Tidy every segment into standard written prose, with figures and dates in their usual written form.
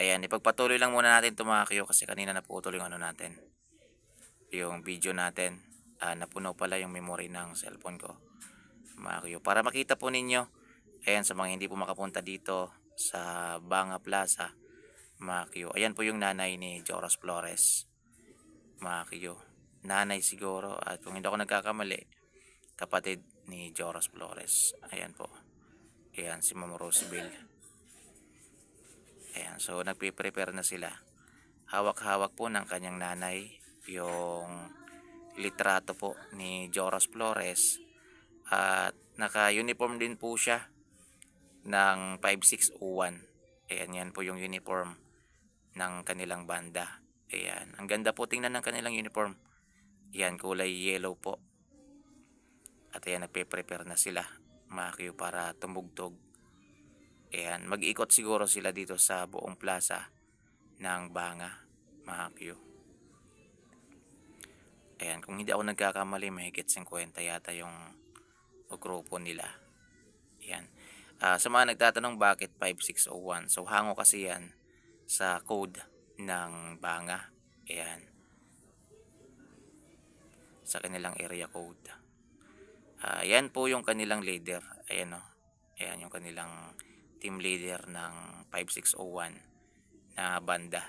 Ayan, ipagpatuloy lang muna natin 'to mga Q kasi kanina naputol yung ano natin, yung video natin. Napuno pala yung memory ng cellphone ko, mga Q. Para makita po ninyo, ayan sa mga hindi po makapunta dito sa Banga Plaza, mga Q. Ayan po yung nanay ni Joros Flores, mga Q. Nanay siguro at kung hindi ako nagkakamali, kapatid ni Joros Flores. Ayan po. Ayan si Ma'am Roseville. Ayan, so nagpe-prepare na sila. Hawak-hawak po ng kanyang nanay yung litrato po ni Joros Flores at naka-uniform din po siya ng 5601. Ayan, yan po yung uniform ng kanilang banda. Ayan, ang ganda po tingnan ng kanilang uniform. Yan, kulay yellow po. At ayan, nagpe-prepare na sila mga Q para tumugtog. Ayan, mag-ikot siguro sila dito sa buong plaza ng Banga, mga Q. Ayan, kung hindi ako nagkakamali, mahigit 50 yata yung grupo nila. Ayan. Sa mga nagtatanong bakit 5601, so hango kasi yan sa code ng Banga. Ayan. Sa kanilang area code. Yan po yung kanilang leader. Ayan o. Ayan yung kanilang team leader ng 5601 na banda.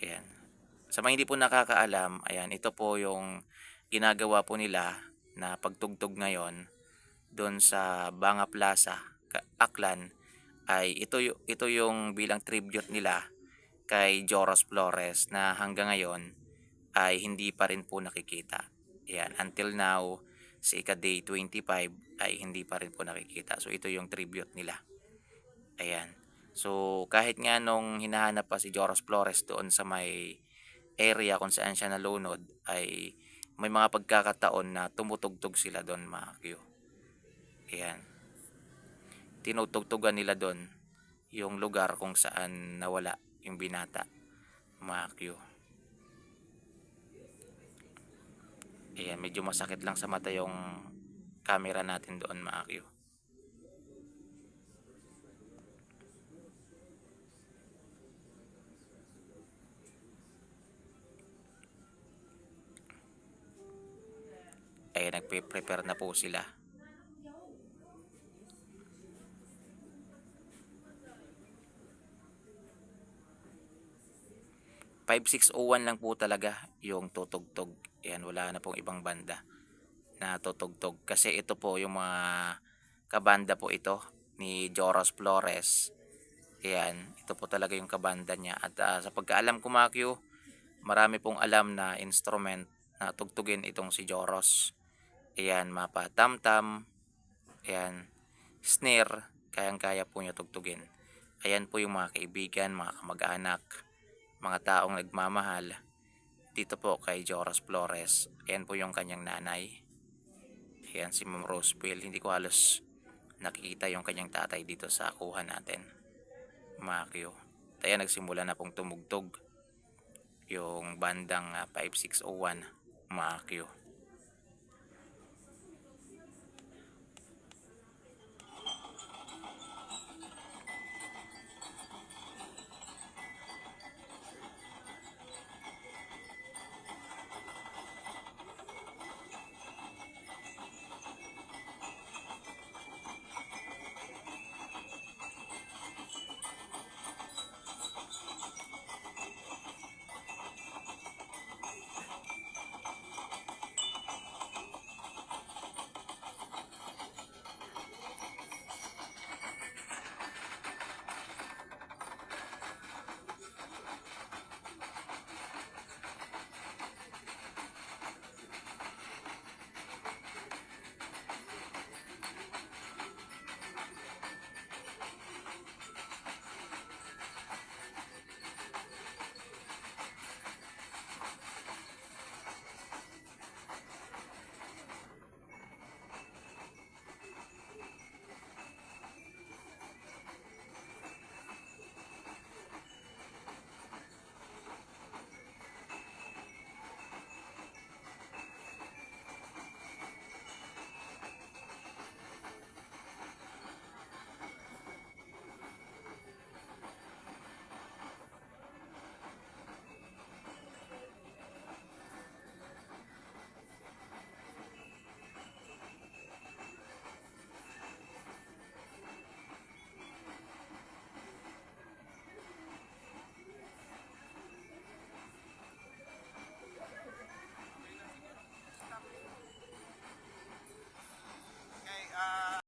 Ayan. Sa mga hindi po nakakaalam, ayan, ito po yung ginagawa po nila na pagtugtog ngayon doon sa Banga Plaza, Aklan, ay ito yung bilang tribute nila kay Joros Flores na hanggang ngayon ay hindi pa rin po nakikita. Ayan, until now, sa ika-day 25 ay hindi pa rin po nakikita. So ito yung tribute nila. Ayan. So kahit nga nung hinahanap pa si Joros Flores doon sa may area kung saan siya nalunod ay may mga pagkakataon na tumutugtog sila doon mga Q. Ayan. Tinutugtugan nila doon yung lugar kung saan nawala yung binata mga Q. Ayan, medyo masakit lang sa mata yung camera natin doon mga Q. Ayan, nagpe-prepare na po sila. 5601 lang po talaga yung tutugtog. Ayan, wala na pong ibang banda na tutugtog. Kasi ito po yung mga kabanda po ito ni Joros Flores. Ayan, ito po talaga yung kabanda niya. At sa pagkaalam ko mga Q, marami pong alam na instrument na tugtugin itong si Joros. Ayan, mapa tam-tam. Ayan, snare. Kayang-kaya po niya tugtugin. Ayan po yung mga kaibigan, mga kamag-anak, mga taong nagmamahal dito po kay Joros Flores. Ayan po yung kanyang nanay. Ayan si Ma'am Roseville. Hindi ko halos nakikita yung kanyang tatay dito sa kuha natin, mga Q. Ayan, nagsimula na pong tumugtog yung bandang 5601, mga Q.